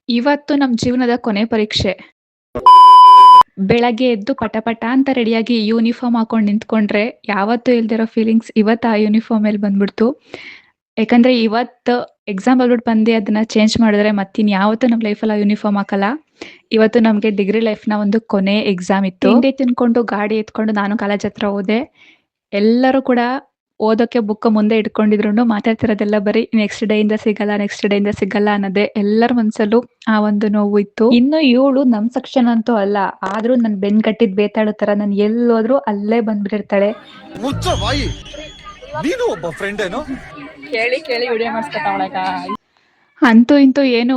ಇವತ್ತು ನಮ್ ಜೀವನದ ಕೊನೆ ಪರೀಕ್ಷೆ. ಬೆಳಗ್ಗೆ ಎದ್ದು ಪಟ ಅಂತ ರೆಡಿಯಾಗಿ ಯೂನಿಫಾರ್ಮ್ ಹಾಕೊಂಡ್ ನಿಂತ್ಕೊಂಡ್ರೆ ಯಾವತ್ತೂ ಇಲ್ದಿರೋ ಫೀಲಿಂಗ್ಸ್ ಇವತ್ತು ಆ ಯೂನಿಫಾರ್ಮ್ ಮೇಲೆ ಬಂದ್ಬಿಡ್ತು. ಯಾಕಂದ್ರೆ ಇವತ್ತು ಎಕ್ಸಾಮ್ ಬರ್ಬಿಟ್ಟು ಬಂದು ಅದನ್ನ ಚೇಂಜ್ ಮಾಡಿದ್ರೆ ಮತ್ತಿನ್ಯಾವತ್ತೂ ನಮ್ ಲೈಫಲ್ಲಿ ಆ ಯೂನಿಫಾರ್ಮ್ ಹಾಕಲ್ಲ. ಇವತ್ತು ನಮ್ಗೆ ಡಿಗ್ರಿ ಲೈಫ್‌ನ ಒಂದು ಕೊನೆ ಎಕ್ಸಾಮ್ ಇತ್ತು. ತಿಂಡಿ ತಿನ್ಕೊಂಡು ಗಾಡಿ ಎತ್ಕೊಂಡು ನಾನು ಕಾಲೇಜ್ ಹತ್ರ ಹೋದೆ. ಎಲ್ಲರೂ ಕೂಡ ಓದೋಕೆ ಬುಕ್ ಮುಂದೆ ಇಟ್ಕೊಂಡಿದ್ರುನು ಮಾತಾಡ್ತಿರೋದೆಲ್ಲ ಬರೀ ನೆಕ್ಸ್ಟ್ ಡೇ ಇಂದ ಸಿಗಲ್ಲ ಅನ್ನೋದೇ. ಎಲ್ಲರ ಮನ್ಸಲ್ಲೂ ಆ ಒಂದು ನೋವು ಇತ್ತು. ಇನ್ನು ಇವಳು ನಮ್ ಸೆಕ್ಷನ್ ಅಂತೂ ಅಲ್ಲ. ಆದ್ರೂ ನನ್ ಬೆನ್ ಕಟ್ಟಿದ್ ಬೇತಾಳ್ ತರ ನಾನ್ ಎಲ್ಲೋದ್ರು ಅಲ್ಲೇ ಬಂದ್ಬಿಟ್ಟಿರ್ತಾಳೆ. ಮುಚ್ಚ ಬಾಯಿ, ನೀನು ಒಬ್ಬ ಫ್ರೆಂಡ್ ಏನೋ. ಕೇಳಿ ವಿಡಿಯೋ ಮಾಡಿಸ್ಕೊತಾವಳಗ. ಅಂತೂ ಇಂತೂ ಏನು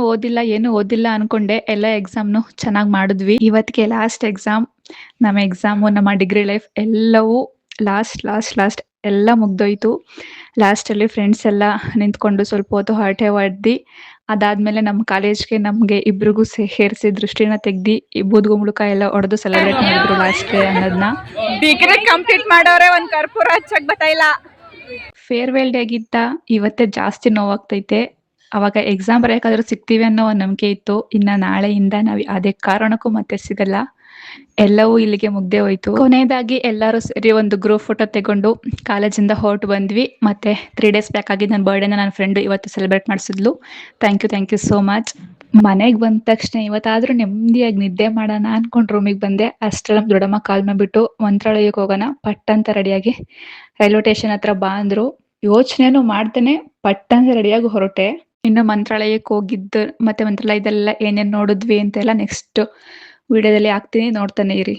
ಓದಿಲ್ಲ ಅನ್ಕೊಂಡೆ. ಎಲ್ಲ ಎಕ್ಸಾಮ್‌ನು ಚೆನ್ನಾಗ್ ಮಾಡಿದ್ವಿ. ಇವತ್ತಿಗೆ ಲಾಸ್ಟ್ ಎಕ್ಸಾಮ್. ನಮ್ಮ ಎಕ್ಸಾಮು, ನಮ್ಮ ಡಿಗ್ರಿ ಲೈಫ್ ಎಲ್ಲವೂ ಲಾಸ್ಟ್ ಎಲ್ಲ ಮುಗ್ದೋಯ್ತು. ಲಾಸ್ಟಲ್ಲಿ ಫ್ರೆಂಡ್ಸ್ ಎಲ್ಲ ನಿಂತ್ಕೊಂಡು ಸ್ವಲ್ಪ ಹೊತ್ತು ಹರಟೆ ಹೊಡ್ದಿ, ಅದಾದ್ಮೇಲೆ ನಮ್ಮ ಕಾಲೇಜ್‌ಗೆ ನಮ್ಗೆ ಇಬ್ರಿಗೂ ಸೇರ್ಸಿ ದೃಷ್ಟಿನ ತೆಗ್ದಿ, ಈ ಬೂದ್ಗುಂಬಳಕಾಯಿ ಎಲ್ಲ ಹೊಡೆದು ಸೆಲೆಬ್ರೇಟ್ ಮಾಡಿದ್ರು ಲಾಸ್ಟ್ ಡೇ ಅನ್ನೋದನ್ನ. ಡಿಗ್ರಿ ಕಂಪ್ಲೀಟ್ ಮಾಡೋರೆ ಒಂದ್ ಕರ್ಪೂರ ಹಚ್ಚಕ್ ಬತ್ತಾಯಿಲ್ಲ. ಫೇರ್‌ವೆಲ್ ಡೇಗಿಂತ ಇವತ್ತೇ ಜಾಸ್ತಿ ನೋವಾಗ್ತೈತೆ. ಅವಾಗ ಎಕ್ಸಾಮ್ ಬರೆಯಕ್ಕಾದ್ರೂ ಸಿಗ್ತೀವಿ ಅನ್ನೋ ಒಂದ್ ನಂಬಿಕೆ ಇತ್ತು. ಇನ್ನ ನಾಳೆಯಿಂದ ನಾವ್ ಅದೇ ಕಾರಣಕ್ಕೂ ಮತ್ತೆ ಸಿಗಲ್ಲ. ಎಲ್ಲವೂ ಇಲ್ಲಿಗೆ ಮುಗ್ದೇ ಹೋಯ್ತು. ಕೊನೆಯದಾಗಿ ಎಲ್ಲರೂ ಸೇರಿ ಒಂದು ಗ್ರೂಪ್ ಫೋಟೋ ತೆಗೊಂಡು ಕಾಲೇಜಿಂದ ಹೊರಟು ಬಂದ್ವಿ. ಮತ್ತೆ 3 ಡೇಸ್ ಬ್ಯಾಕ್ ಆಗಿ ನನ್ನ ಬರ್ಡೇನ ನನ್ನ ಫ್ರೆಂಡ್ ಇವತ್ತು ಸೆಲೆಬ್ರೇಟ್ ಮಾಡಿಸಿದ್ಲು. Thank you so much. ಮನೆಗೆ ಬಂದ ತಕ್ಷಣ ಇವತ್ತಾದ್ರೂ ನೆಮ್ಮದಿಯಾಗಿ ನಿದ್ದೆ ಮಾಡೋಣ ಅನ್ಕೊಂಡು ರೂಮಿಗೆ ಬಂದೆ. ಅಷ್ಟ್ರಲ್ಲಿ ನಮ್ಮ ದೊಡ್ಡಮ್ಮ ಕಾಲ್ ಮಾಡ್ಬಿಟ್ಟು ಮಂತ್ರಾಲಯಕ್ಕೆ ಹೋಗೋಣ ಪಟ್ ಅಂತ ರೆಡಿಯಾಗಿ ರೈಲ್ವೆ ಸ್ಟೇಷನ್ ಹತ್ರ ಬಾ ಅಂದ್ರು. ಯೋಚನೆನೂ ಮಾಡ್ದೇನೆ ಪಟ್ ಅಂತ ರೆಡಿಯಾಗಿ ಹೊರಟೆ. ಇನ್ನು ಮಂತ್ರಾಲಯಕ್ಕೆ ಹೋಗಿದ್ದು ಮತ್ತೆ ಮಂತ್ರಾಲಯದಲ್ಲೆಲ್ಲ ಏನೇನ್ ನೋಡಿದ್ವಿ ಅಂತೆಲ್ಲ ನೆಕ್ಸ್ಟ್ ವಿಡಿಯೋದಲ್ಲಿ ಹಾಕ್ತೀನಿ, ನೋಡ್ತಾನೆ ಇರಿ.